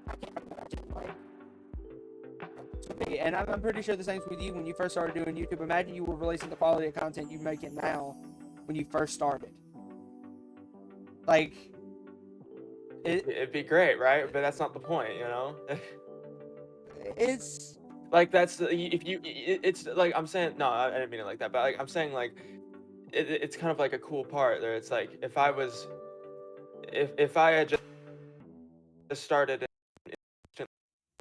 Speaker 1: I can't imagine, like, to me. And I'm pretty sure the same's with you when you first started doing YouTube. Imagine you were releasing the quality of content you make it now when you first started. Like,
Speaker 2: it'd be great, right? But that's not the point, you know?
Speaker 1: it's
Speaker 2: Like, that's if you, it's like, I'm saying, no, I didn't mean it like that, but like, I'm saying, like, it's kind of like a cool part there. It's like, if I had just started and it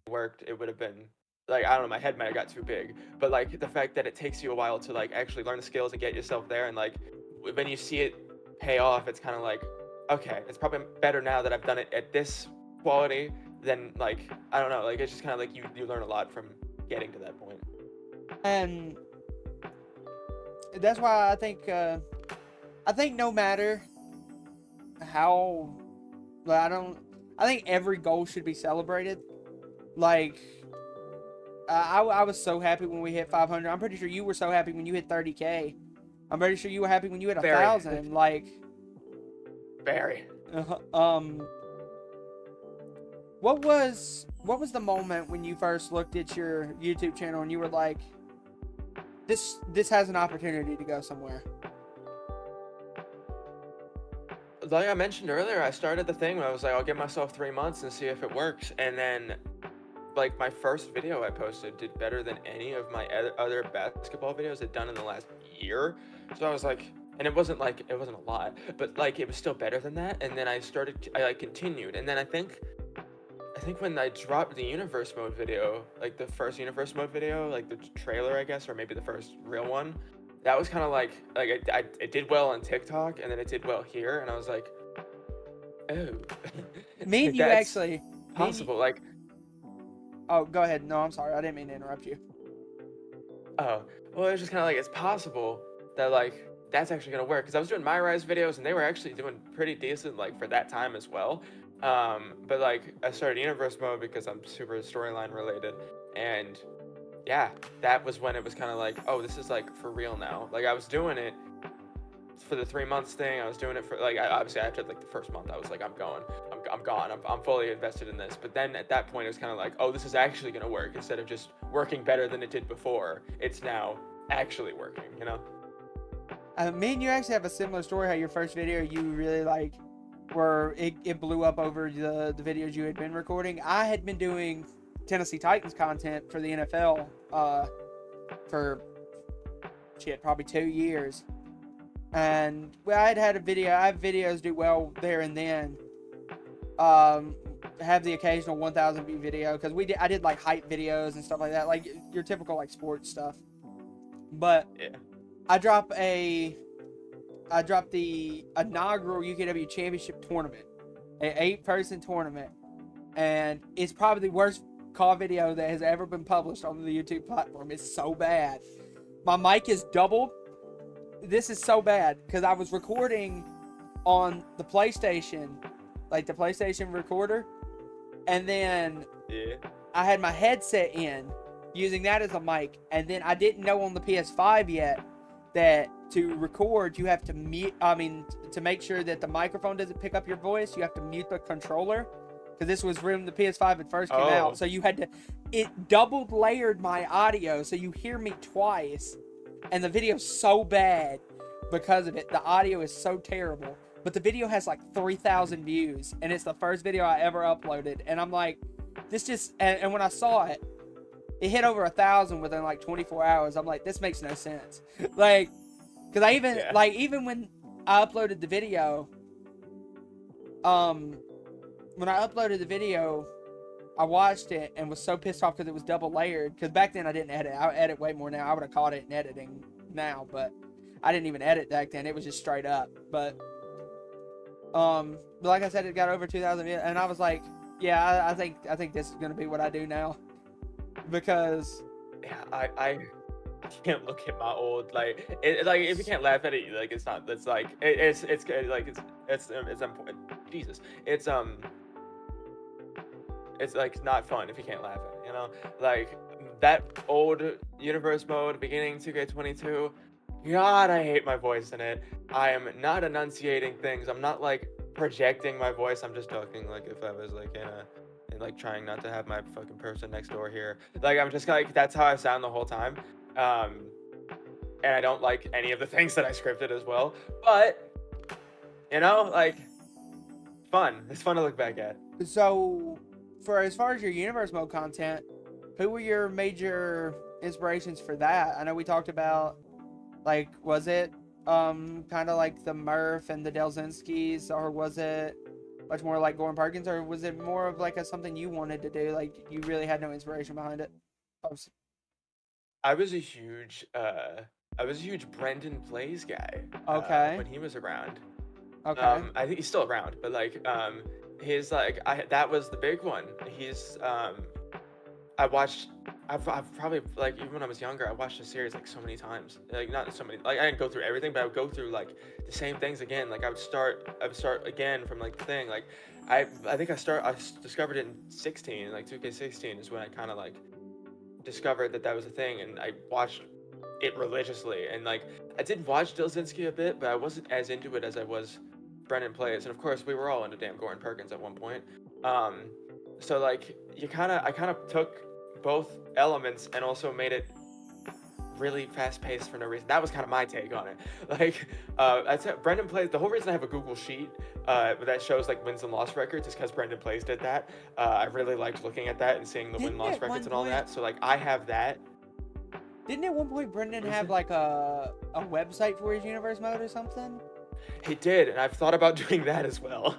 Speaker 2: worked, it would have been, like, I don't know, my head might have got too big. But like, the fact that it takes you a while to like actually learn the skills and get yourself there, and like, when you see it pay off, it's kind of like, okay, it's probably better now that I've done it at this quality than, like, I don't know, like, it's just kind of like you learn a lot from getting to that point.
Speaker 1: and that's why I think no matter how, like, I think every goal should be celebrated. Like, I was so happy when we hit 500. I'm pretty sure you were so happy when you hit 30K. I'm pretty sure you were happy when you hit 1,000. Like,
Speaker 2: very.
Speaker 1: What was the moment when you first looked at your YouTube channel and you were like, this has an opportunity to go somewhere?
Speaker 2: Like I mentioned earlier, I started the thing where I was like, I'll give myself 3 months and see if it works. And then, like, my first video I posted did better than any of my other basketball videos had done in the last year. So I was like, and it wasn't a lot, but like, it was still better than that. And then I like continued. And then I think when I dropped the universe mode video, like the first universe mode video, like the trailer, I guess, or maybe the first real one, that was kind of like it did well on TikTok, and then it did well here, and I was like, oh,
Speaker 1: Me and you
Speaker 2: that's
Speaker 1: actually
Speaker 2: possible. Like,
Speaker 1: oh, go ahead. No, I'm sorry. I didn't mean to interrupt you.
Speaker 2: oh, well, it's just kind of like, it's possible that, like, that's actually gonna work, because I was doing my rise videos and they were actually doing pretty decent, like, for that time as well. But like, I started universe mode because I'm super storyline related, and yeah, that was when it was kind of like, oh, this is like for real now. Like, I was doing it for the 3 months thing. I was doing it for, like, obviously after like the first month, I was like, I'm gone. I'm fully invested in this. But then at that point, it was kind of like, oh, this is actually gonna work. Instead of just working better than it did before, it's now actually working, you know?
Speaker 1: Me and you actually have a similar story. How your first video, you really like, where it blew up over the videos you had been recording. I had been doing Tennessee Titans content for the NFL for probably 2 years, and I have videos do well there and then. Have the occasional 1,000 view video, because I did like hype videos and stuff like that, like your typical like sports stuff. But
Speaker 2: Yeah.
Speaker 1: I dropped the inaugural UKW championship tournament, an 8-person tournament, and it's probably the worst call video that has ever been published on the YouTube platform. It's so bad. My mic is doubled. This is so bad because I was recording on the PlayStation, like the PlayStation recorder, and then I had my headset in, using that as a mic, and then I didn't know on the PS5 yet that to record you have to mute. To make sure that the microphone doesn't pick up your voice, you have to mute the controller, because this was when the PS5 had first came out. So you had to, it doubled layered my audio, so you hear me twice, and the video's so bad because of it. The audio is so terrible, but the video has like 3,000 views, and it's the first video I ever uploaded, and I'm like, this just, and when I saw it, it hit over 1,000 within like 24 hours. I'm like, this makes no sense. Like, because I even, like, even when I uploaded the video, when I uploaded the video, I watched it and was so pissed off because it was double layered. Because back then I didn't edit. I edit way more now. I would have caught it in editing now, but I didn't even edit back then. It was just straight up. But like I said, it got over 2,000 views, and I was like, yeah, I think this is gonna be what I do now, because
Speaker 2: yeah, I can't look at my old like like if you can't laugh at it, like it's not. It's like it's like it's important. Jesus, it's like not fun if you can't laugh at it. You know, like that old universe mode beginning 2K22. God, I hate my voice in it. I am not enunciating things. I'm not like projecting my voice. I'm just talking like if I was like and like trying not to have my fucking person next door here. Like I'm just like that's how I sound the whole time. Um, and I don't like any of the things that I scripted as well. But you know, like fun. It's fun to look back at.
Speaker 1: So, for as far as your universe mode content, who were your major inspirations for that? I know we talked about, like, was it kind of like the Murph and the Delzinskis, or was it much more like Gore and Perkins, or was it more of like something you wanted to do, like you really had no inspiration behind it?
Speaker 2: I was a huge Brendan Plays guy
Speaker 1: Okay.
Speaker 2: when he was around.
Speaker 1: Okay.
Speaker 2: I think he's still around, but like his like I that was the big one. He's I watched I've probably like even when I was younger I watched the series like so many times. Like not so many like I didn't go through everything, but I would go through like the same things again. Like I would start again from like the thing. Like I think I discovered it in 16, like 2K16 is when I kind of like discovered that was a thing, and I watched it religiously. And like I did watch Delzinski a bit, but I wasn't as into it as I was Brendan Plays. And of course we were all into damn Gore and Perkins at one point. So like I kind of took both elements and also made it really fast paced for no reason. That was kind of my take on it. Like, I said, Brendan Plays. The whole reason I have a Google sheet that shows like wins and loss records is because Brendan Plays did that. I really liked looking at that and seeing the win loss records and all that. So like, I have that.
Speaker 1: Didn't at one point Brendan have like a website for his universe mode or something?
Speaker 2: He did, and I've thought about doing that as well.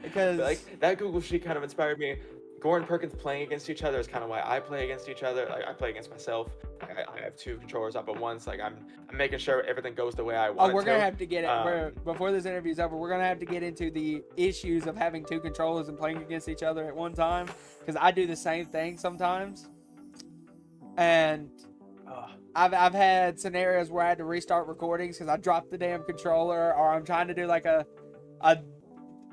Speaker 1: Because
Speaker 2: like that Google sheet kind of inspired me. Gore and Perkins playing against each other is kind of why I play against each other. Like I play against myself. Like I have two controllers up at once. Like I'm making sure everything goes the way I want it to.
Speaker 1: We're gonna have to get it before this interview's over. We're gonna have to get into the issues of having two controllers and playing against each other at one time, because I do the same thing sometimes. And I've had scenarios where I had to restart recordings because I dropped the damn controller, or I'm trying to do like a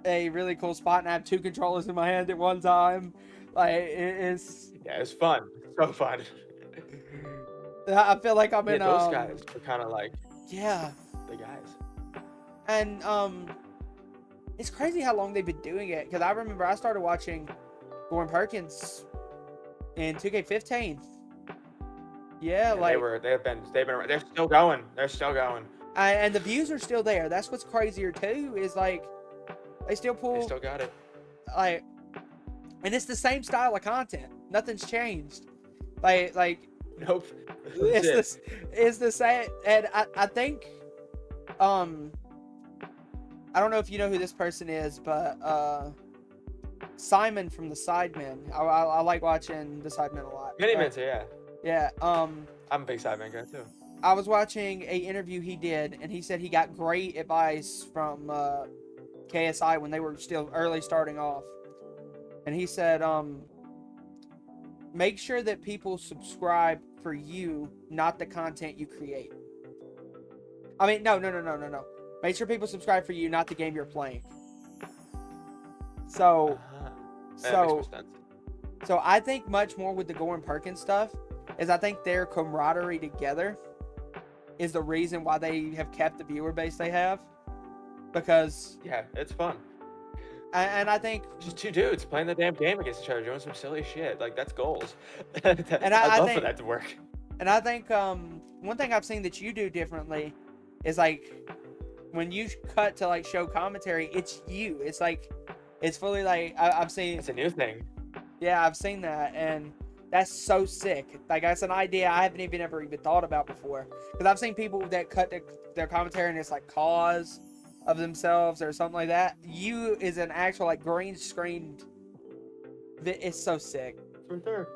Speaker 1: really cool spot and I have two controllers in my hand at one time. Like it's
Speaker 2: fun. It's so fun.
Speaker 1: I feel like I'm in
Speaker 2: those guys are kind of like the guys.
Speaker 1: And it's crazy how long they've been doing it, because I remember I started watching Gore and Perkins in 2K15. Yeah, like
Speaker 2: they're still going. They're still going.
Speaker 1: And the views are still there. That's what's crazier too, is like they still
Speaker 2: got it.
Speaker 1: Like, and it's the same style of content. Nothing's changed. Like
Speaker 2: nope.
Speaker 1: It's the same. And I think I don't know if you know who this person is, but Simon from the Sidemen. I like watching the Sidemen a lot.
Speaker 2: Many Minter, yeah.
Speaker 1: Yeah.
Speaker 2: I'm a big Sidemen guy too.
Speaker 1: I was watching a interview he did, and he said he got great advice from KSI when they were still early starting off. And he said, make sure that people subscribe for you, not the content you create. I mean, no. Make sure people subscribe for you, not the game you're playing. So,
Speaker 2: that makes more sense.
Speaker 1: So I think much more with the Gore and Perkins stuff is I think their camaraderie together is the reason why they have kept the viewer base they have. Because
Speaker 2: it's fun.
Speaker 1: And I think
Speaker 2: just two dudes playing the damn game against each other, doing some silly shit. Like that's goals.
Speaker 1: And
Speaker 2: I'd love for that to work.
Speaker 1: And I think one thing I've seen that you do differently is like when you cut to like show commentary, it's you. It's like it's fully like I've seen.
Speaker 2: It's a new thing.
Speaker 1: Yeah, I've seen that, and that's so sick. Like that's an idea I haven't ever thought about before. Because I've seen people that cut their commentary and it's like cause of themselves or something like that. You is an actual like green screened. It's so sick.
Speaker 2: For sure.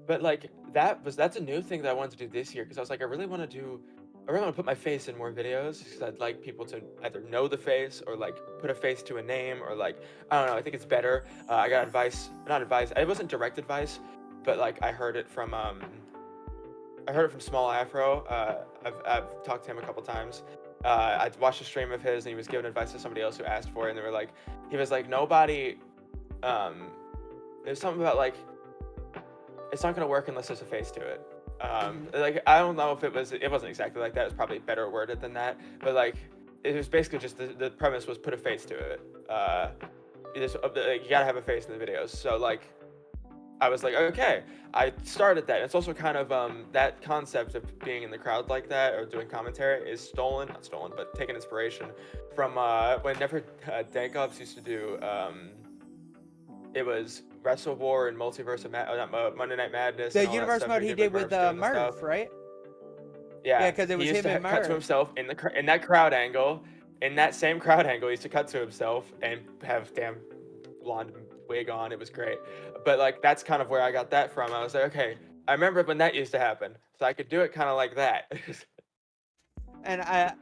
Speaker 2: But like that's a new thing that I wanted to do this year, because I was like I really want to put my face in more videos, because I'd like people to either know the face or like put a face to a name, or like I don't know, I think it's better. I got not advice, it wasn't direct advice, but like I heard it from Small Afro. I've talked to him a couple times. I watched a stream of his, and he was giving advice to somebody else who asked for it, and they were like, he was like, nobody, there's something about like, it's not gonna work unless there's a face to it. Like I don't know if it wasn't exactly like that. It's probably better worded than that, but like it was basically just the premise was put a face to it. You gotta have a face in the videos. So like, I was like, okay, I started that. It's also kind of that concept of being in the crowd like that or doing commentary is not stolen, but taking inspiration from whenever Denkops used to do. It was Wrestle War and Multiverse of Monday Night Madness.
Speaker 1: The
Speaker 2: and all that
Speaker 1: universe
Speaker 2: stuff,
Speaker 1: mode
Speaker 2: where
Speaker 1: he
Speaker 2: did
Speaker 1: did
Speaker 2: with
Speaker 1: with
Speaker 2: doing the
Speaker 1: Murph,
Speaker 2: stuff.
Speaker 1: right?
Speaker 2: Yeah,
Speaker 1: Yeah, because it was
Speaker 2: he used
Speaker 1: him
Speaker 2: to
Speaker 1: and
Speaker 2: cut to
Speaker 1: Murph.
Speaker 2: himself in that crowd angle. In that same crowd angle, he used to cut to himself and have damn blonde wig on. It was great. But like that's kind of where I got that from. I was like, okay, I remember when that used to happen, so I could do it kind of like that.
Speaker 1: And I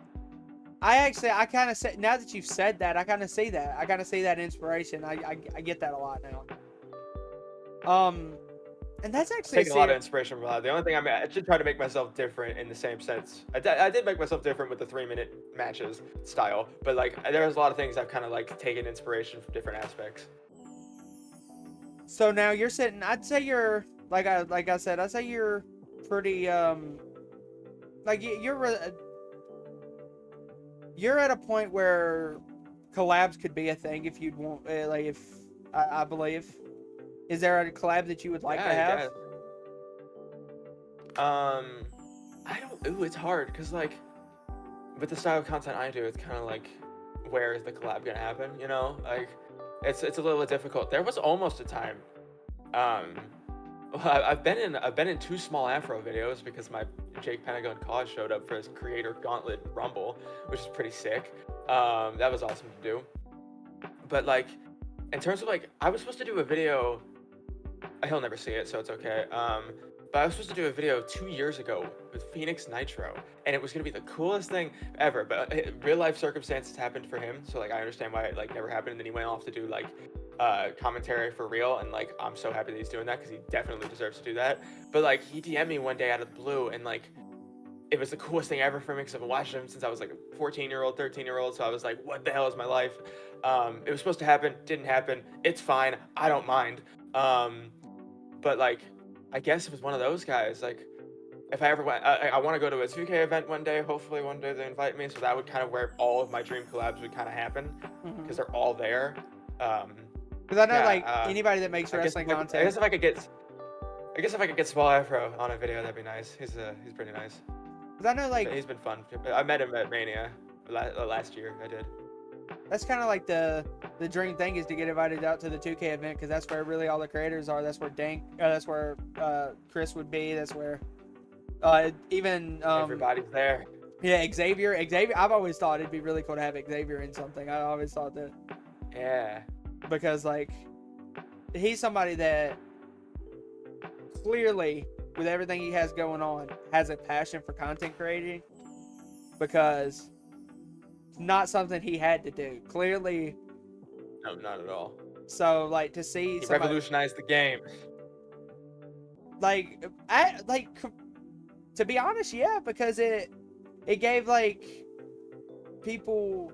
Speaker 1: kind of say, now that you've said that, I kind of see that. I kind of see that inspiration. I get that a lot now. And that's actually
Speaker 2: Taking a lot of inspiration from that. The only thing I should try to make myself different in the same sense. I did make myself different with the 3-minute matches style, but like there's a lot of things I've kind of like taken inspiration from different aspects.
Speaker 1: So now you're sitting. I'd say you're like I said. I'd say you're pretty like you're at a point where collabs could be a thing if you'd want. Like if I believe. Is there a collab that you would like to have?
Speaker 2: I don't. Ooh, it's hard because like with the style of content I do, it's kind of like where is the collab gonna happen? You know, like it's a little difficult. There was almost a time. I've been in 2 Small Afro videos because my Jake Pentagon cause showed up for his Creator Gauntlet Rumble, which is pretty sick. That was awesome to do. But like, in terms of like, I was supposed to do a video. He'll never see it, so it's okay. But I was supposed to do a video 2 years ago with Phoenix Nitro, and it was gonna be the coolest thing ever. But real life circumstances happened for him, so like I understand why it like never happened. And then he went off to do like commentary for real, and like I'm so happy that he's doing that because he definitely deserves to do that. But like he DM'd me one day out of the blue, and like it was the coolest thing ever for me because I've been watching him since I was like a 14-year-old, 13-year-old. So I was like, what the hell is my life? It was supposed to happen, didn't happen. It's fine, I don't mind. But like, I guess it was one of those guys. Like, if I ever went, I want to go to a 2K event one day. Hopefully, one day they invite me. So that would kind of where all of my dream collabs would kind of happen because they're all there.
Speaker 1: Because I know like anybody that makes wrestling content.
Speaker 2: I guess if I could get Small Afro on a video, that'd be nice. He's pretty nice.
Speaker 1: Because I know like
Speaker 2: he's been fun. I met him at Mania last year. I did.
Speaker 1: That's kind of like the dream thing is to get invited out to the 2K event because that's where really all the creators are. That's where that's where Chris would be. That's where even
Speaker 2: everybody's there.
Speaker 1: Yeah, Xavier. I've always thought it'd be really cool to have Xavier in something. I always thought that.
Speaker 2: Yeah.
Speaker 1: Because like, he's somebody that clearly, with everything he has going on, has a passion for content creating. Because not something he had to do. Clearly.
Speaker 2: No, not at all.
Speaker 1: So like to see
Speaker 2: he revolutionized the game.
Speaker 1: Like, to be honest, yeah, because it gave like people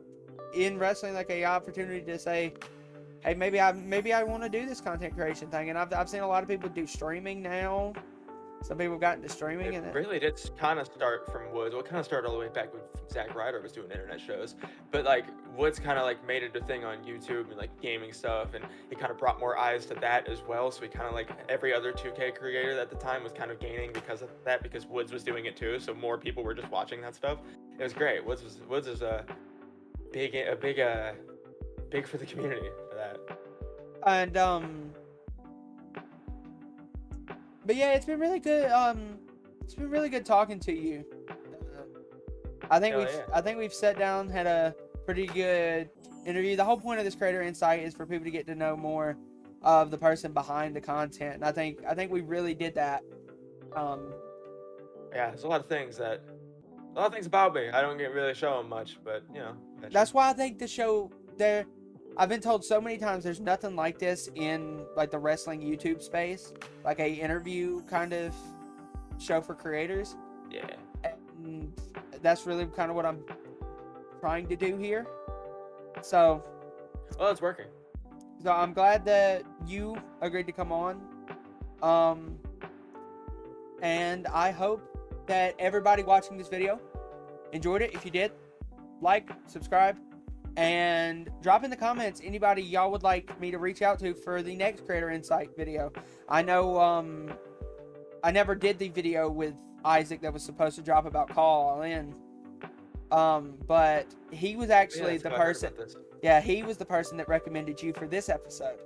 Speaker 1: in wrestling like a opportunity to say, hey, maybe I want to do this content creation thing. And I've seen a lot of people do streaming now. Some people got into streaming.
Speaker 2: It really did kind of start from Woods. Well, it kind of started all the way back when Zack Ryder was doing internet shows. But like Woods kind of like made it a thing on YouTube and like gaming stuff, and he kind of brought more eyes to that as well. So he kind of like every other 2K creator at the time was kind of gaining because of that, because Woods was doing it too. So more people were just watching that stuff. It was great. Woods is big for the community for that.
Speaker 1: And but yeah, it's been really good. It's been really good talking to you. I think we've sat down, had a pretty good interview. The whole point of this Creator Insight is for people to get to know more of the person behind the content, and I think we really did that.
Speaker 2: Yeah, there's a lot of things about me. I don't really show them much, but you know.
Speaker 1: That's why I think the show there. I've been told so many times there's nothing like this in like the wrestling YouTube space, like a interview kind of show for creators.
Speaker 2: Yeah.
Speaker 1: And that's really kind of what I'm trying to do here. So,
Speaker 2: Well, it's working.
Speaker 1: so I'm glad that you agreed to come on. And I hope that everybody watching this video enjoyed it. If you did, like, subscribe, and drop in the comments anybody y'all would like me to reach out to for the next Creator Insight video. I know I never did the video with Isaac that was supposed to drop about Call In. But he was actually the person. Yeah, he was the person that recommended you for this episode,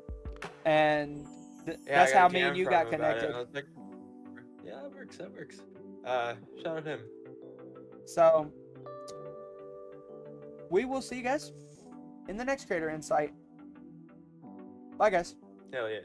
Speaker 1: and that's how me and you got connected.
Speaker 2: I was like, yeah, that works. That works. Shout out him.
Speaker 1: So we will see you guys in the next Creator Insight. Bye, guys.
Speaker 2: Hell yeah.